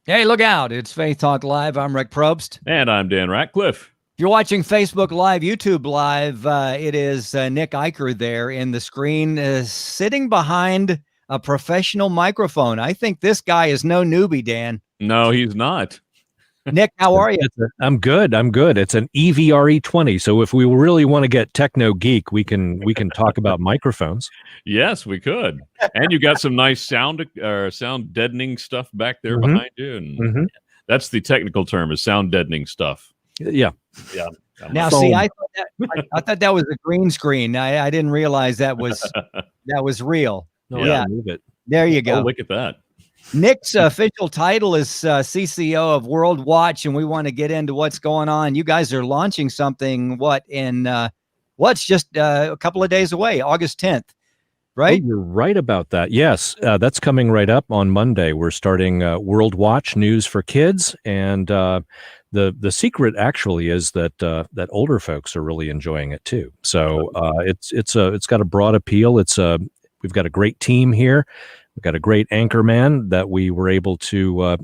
Hey, look out. It's Faith Talk Live. I'm Rick Probst. And I'm Dan Ratcliffe. If you're watching Facebook Live, YouTube Live, it is Nick Eicher there in the screen, sitting behind a professional microphone. I think this guy is no newbie, Dan. No, he's not. Nick, how are you? I'm good. It's an EVRE20. So if we really want to get techno geek, we can talk about microphones. Yes, we could. And you got some nice sound deadening stuff back there behind you. And that's the technical term, is sound deadening stuff. Yeah. Yeah. Now, see, I thought that was a green screen. I didn't realize that was real. Oh, yeah. Move it. There you go. Oh, look at that. Nick's official title is CCO of World Watch, and we want to get into what's going on. You guys are launching something, it's just a couple of days away, August 10th, right? Oh, you're right about that. Yes, that's coming right up on Monday. We're starting World Watch News for Kids, and the secret actually is that older folks are really enjoying it too. So it's got a broad appeal. We've got a great team here. We've got a great anchor man that we were able to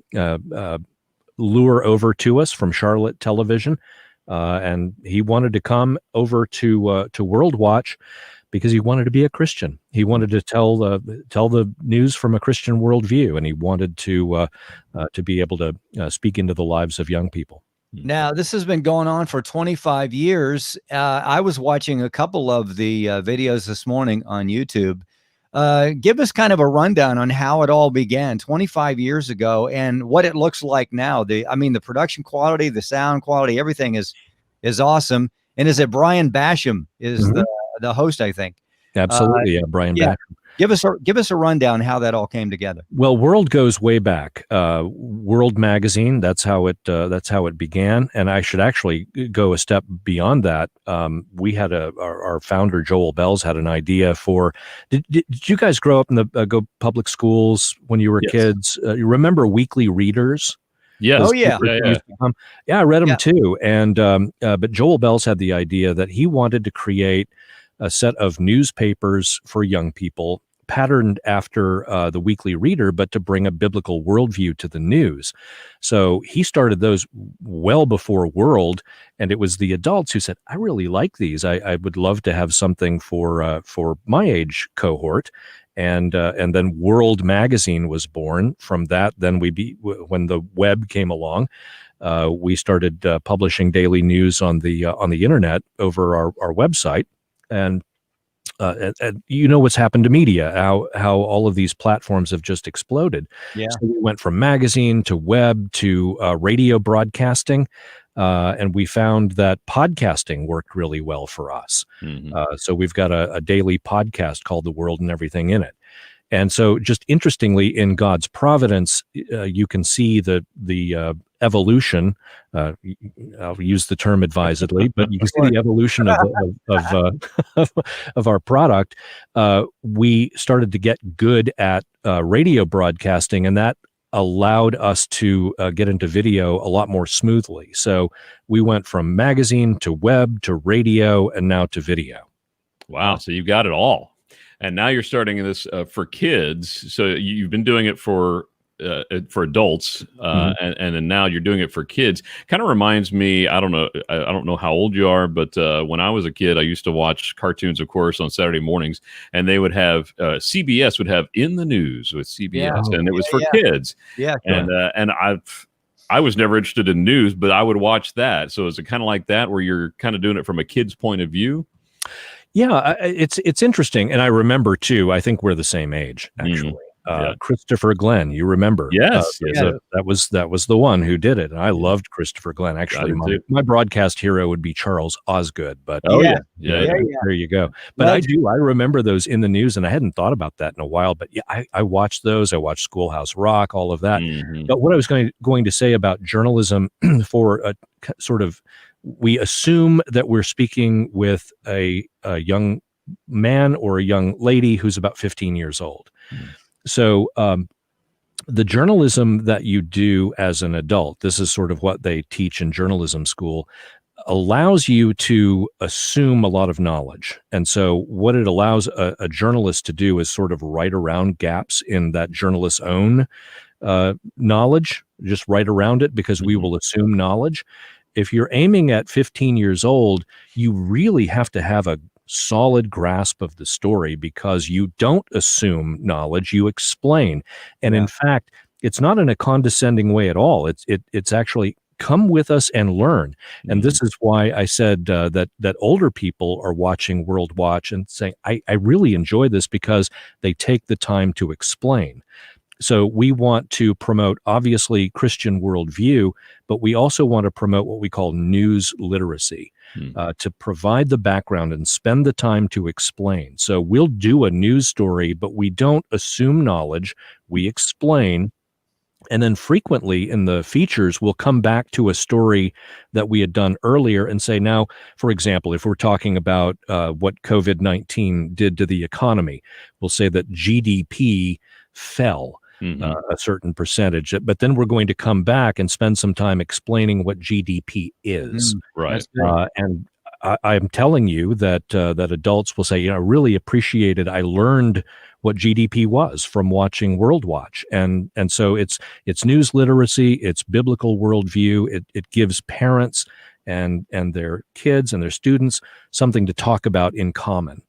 lure over to us from Charlotte Television, and he wanted to come over to World Watch because he wanted to be a Christian. He wanted to tell the news from a Christian worldview, and he wanted to be able to speak into the lives of young people. Now, this has been going on for 25 years. I was watching a couple of the videos this morning on YouTube. Give us kind of a rundown on how it all began 25 years ago and what it looks like now. The production quality, the sound quality, everything is awesome. And is it Brian Basham is the host, I think? Absolutely. Yeah. Brian Basham. Give us a rundown how that all came together. Well, World goes way back. World Magazine, that's how it began. And I should actually go a step beyond that. We had our founder Joel Bells had an idea for. Did you guys grow up in the go public schools when you were kids? You remember weekly readers? Yes. Oh yeah. I read them too. And but Joel Bells had the idea that he wanted to create a set of newspapers for young people, patterned after the Weekly Reader, but to bring a biblical worldview to the news. So he started those well before World, and it was the adults who said, "I really like these. I would love to have something for my age cohort." And then World Magazine was born from that. Then when the web came along, we started publishing daily news on the internet over our website. And you know what's happened to media, how all of these platforms have just exploded. Yeah. So we went from magazine to web to radio broadcasting, and we found that podcasting worked really well for us. So we've got a daily podcast called The World and Everything in It. And so just interestingly, in God's providence, you can see the evolution. I'll use the term advisedly, but you can see the evolution of our product. We started to get good at radio broadcasting, and that allowed us to get into video a lot more smoothly. So we went from magazine to web to radio and now to video. Wow. So you've got it all. And now you're starting this for kids. So you've been doing it for adults, and then now you're doing it for kids. Kind of reminds me, I don't know how old you are, but when I was a kid, I used to watch cartoons, of course, on Saturday mornings, and they would have CBS would have In the News with CBS, and it was for kids. Yeah, and I was never interested in news, but I would watch that. So is it kind of like that, where you're kind of doing it from a kid's point of view? Yeah, it's interesting, and I remember too. I think we're the same age, actually. Christopher Glenn, you remember? Yes, that was the one who did it, and I loved Christopher Glenn. Actually, my broadcast hero would be Charles Osgood, but there you go. But I remember those In the News, and I hadn't thought about that in a while. But yeah, I watched those. I watched Schoolhouse Rock, all of that. But what I was going to say about journalism for a sort of, we assume that we're speaking with a young man or a young lady who's about 15 years old. So the journalism that you do as an adult, this is sort of what they teach in journalism school, allows you to assume a lot of knowledge. And so what it allows a journalist to do is sort of write around gaps in that journalist's own knowledge, just right around it, because we will assume knowledge. If you're aiming at 15 years old, you really have to have a solid grasp of the story, because you don't assume knowledge, you explain. And in fact, it's not in a condescending way at all. It's actually, come with us and learn. And this is why I said that older people are watching World Watch and saying, I really enjoy this, because they take the time to explain. So we want to promote, obviously, Christian worldview, but we also want to promote what we call news literacy, to provide the background and spend the time to explain. So we'll do a news story, but we don't assume knowledge. We explain. And then frequently in the features, we'll come back to a story that we had done earlier and say, now, for example, if we're talking about what COVID-19 did to the economy, we'll say that GDP fell a certain percentage, but then we're going to come back and spend some time explaining what GDP is. Right. And I'm telling you that that adults will say, I really appreciated, I learned what GDP was from watching World Watch. And so it's news literacy, it's biblical worldview. It gives parents and their kids and their students something to talk about in common.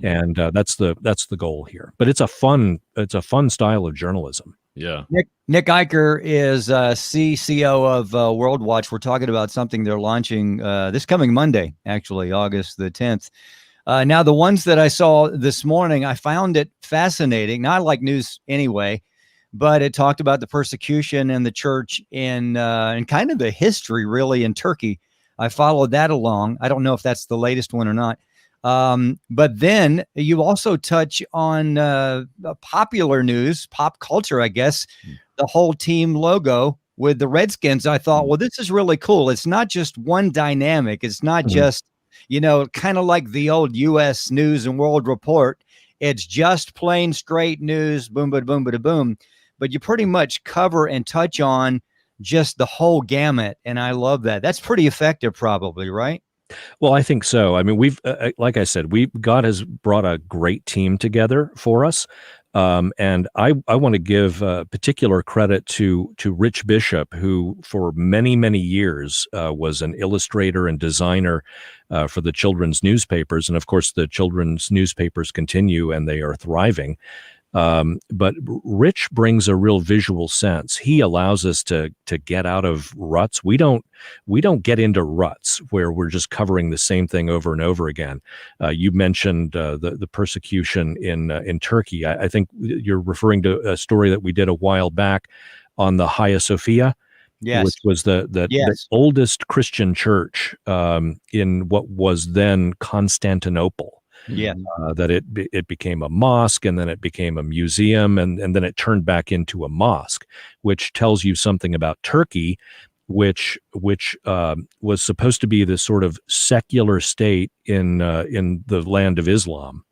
And that's the goal here. But it's a fun style of journalism. Yeah. Nick Eicher is CCO of World Watch. We're talking about something they're launching this coming Monday, actually, August the 10th. Now, the ones that I saw this morning, I found it fascinating. Now, I like news anyway, but it talked about the persecution in the church and kind of the history, really, in Turkey. I followed that along. I don't know if that's the latest one or not. But then you also touch on popular news, pop culture, I guess, the whole team logo with the Redskins. I thought, well, this is really cool. It's not just one dynamic. It's not just, kind of like the old U.S. News and World Report. It's just plain straight news, boom, boom, boom, boom, boom. But you pretty much cover and touch on just the whole gamut. And I love that. That's pretty effective, probably, right? Well, I think so. I mean, we've, like I said, God has brought a great team together for us. And I want to give particular credit to Rich Bishop, who for many, many years was an illustrator and designer for the children's newspapers. And of course, the children's newspapers continue and they are thriving. But Rich brings a real visual sense. He allows us to get out of ruts. We don't get into ruts where we're just covering the same thing over and over again. You mentioned the persecution in Turkey. I think you're referring to a story that we did a while back on the Hagia Sophia. Yes. Which was the oldest Christian church in what was then Constantinople. Yeah, that it became a mosque, and then it became a museum, and then it turned back into a mosque, which tells you something about Turkey, which was supposed to be this sort of secular state in the land of Islam.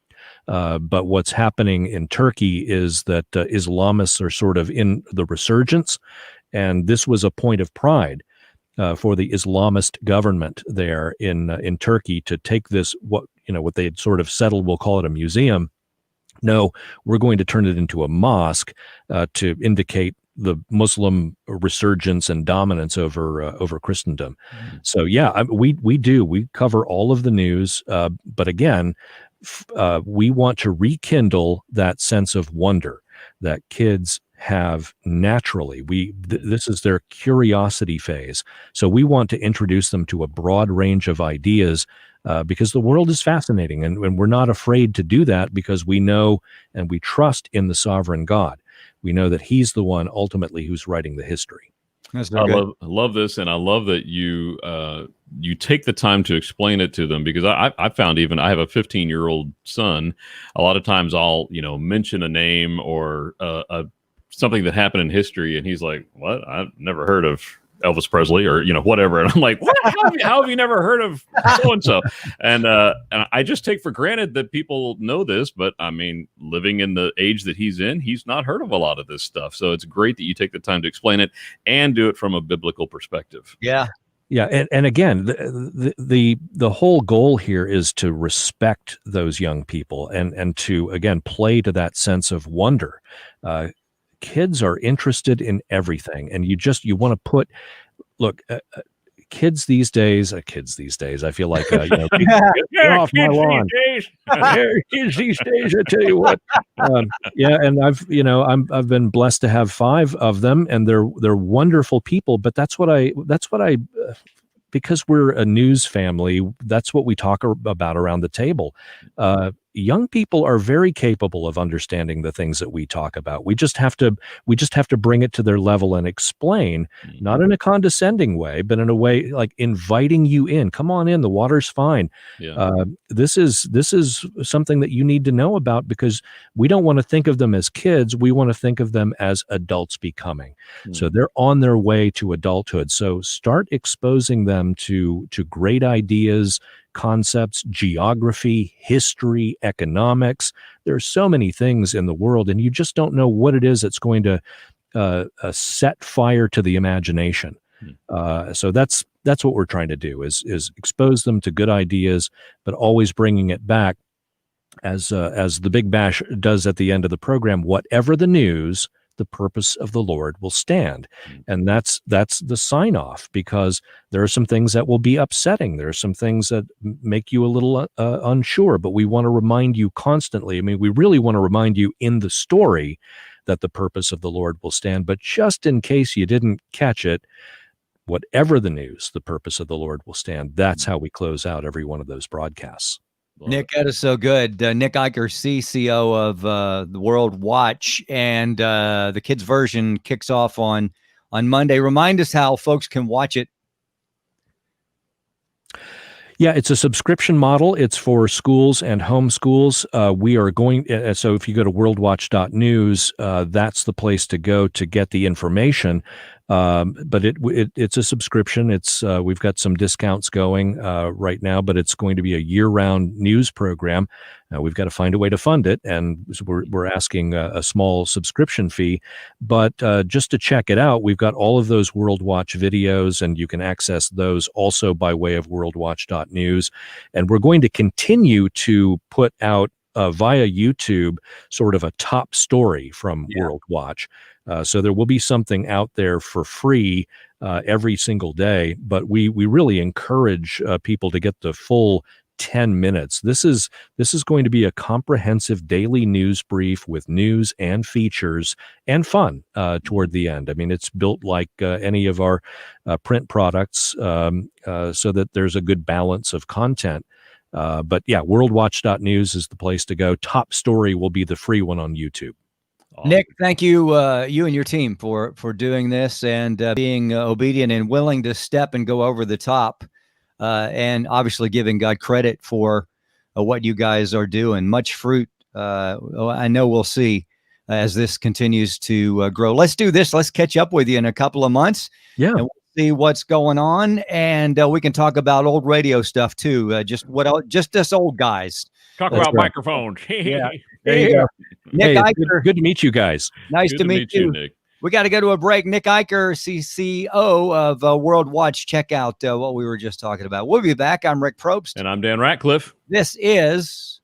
But what's happening in Turkey is that Islamists are sort of in the resurgence, and this was a point of pride for the Islamist government there in Turkey to take this, what they had sort of settled, we'll call it a museum. No, we're going to turn it into a mosque to indicate the Muslim resurgence and dominance over Christendom. So yeah, we cover all of the news, but again, we want to rekindle that sense of wonder that kids have naturally. This is their curiosity phase. So we want to introduce them to a broad range of ideas because the world is fascinating, and we're not afraid to do that because we know and we trust in the sovereign God. We know that He's the one ultimately who's writing the history. That's good. I love this, and I love that you take the time to explain it to them, because I found, even I have a 15-year-old son. A lot of times I'll mention a name or something that happened in history, and he's like, "What? I've never heard of Elvis Presley," or whatever. And I'm like, "What? How have you never heard of so and so?" And I just take for granted that people know this, but I mean, living in the age that he's in, he's not heard of a lot of this stuff. So it's great that you take the time to explain it and do it from a biblical perspective. Yeah. Yeah, and again, the whole goal here is to respect those young people and to again play to that sense of wonder. kids are interested in everything, and you want to put, look, kids these days, I feel like, get off my lawn. Kids these days, I tell you what. And I've been blessed to have 5 of them, and they're wonderful people. But that's what I because we're a news family, that's what we talk about around the table. Young people are very capable of understanding the things that we talk about. We just have to bring it to their level and explain, not in a condescending way, but in a way like inviting you in. Come on in, the water's fine. Yeah. This is something that you need to know about, because we don't want to think of them as kids. We want to think of them as adults becoming. So they're on their way to adulthood. So start exposing them to great ideas, concepts, geography, history, economics. There are so many things in the world, and you just don't know what it is that's going to set fire to the imagination. So that's what we're trying to do is expose them to good ideas, but always bringing it back as the Big Bash does at the end of the program. Whatever the news, the purpose of the Lord will stand. And that's the sign off, because there are some things that will be upsetting. There are some things that make you a little unsure, but we want to remind you constantly. I mean, we really want to remind you in the story that the purpose of the Lord will stand. But just in case you didn't catch it, whatever the news, the purpose of the Lord will stand. That's how we close out every one of those broadcasts. Nick, that is so good. Nick Eicher, CCO of the World Watch, and the kids version kicks off on Monday. Remind us how folks can watch it. Yeah, it's a subscription model. It's for schools and homeschools. We are going, so if you go to worldwatch.news, that's the place to go to get the information. But it's a subscription. We've got some discounts going right now, but it's going to be a year-round news program. We've got to find a way to fund it, and we're asking a small subscription fee. But just to check it out, we've got all of those World Watch videos, and you can access those also by way of worldwatch.news. And we're going to continue to put out via YouTube sort of a top story from World Watch. So there will be something out there for free every single day, but we really encourage people to get the full 10 minutes. This is going to be a comprehensive daily news brief with news and features and fun toward the end. I mean, it's built like any of our print products, so that there's a good balance of content. But yeah, worldwatch.news is the place to go. Top story will be the free one on YouTube. Awesome. Nick, thank you, you and your team for doing this and being obedient and willing to step and go over the top, and obviously giving God credit for what you guys are doing. Much fruit, I know we'll see as this continues to grow. Let's do this. Let's catch up with you in a couple of months. Yeah. And we'll see what's going on, and we can talk about old radio stuff too. Just us old guys. Talk about microphones. Yeah. There you go. Nick Eicher. Good to meet you guys. Nice to meet you, Nick. We got to go to a break. Nick Eicher, CCO of World Watch. Check out what we were just talking about. We'll be back. I'm Rick Probst. And I'm Dan Ratcliffe. This is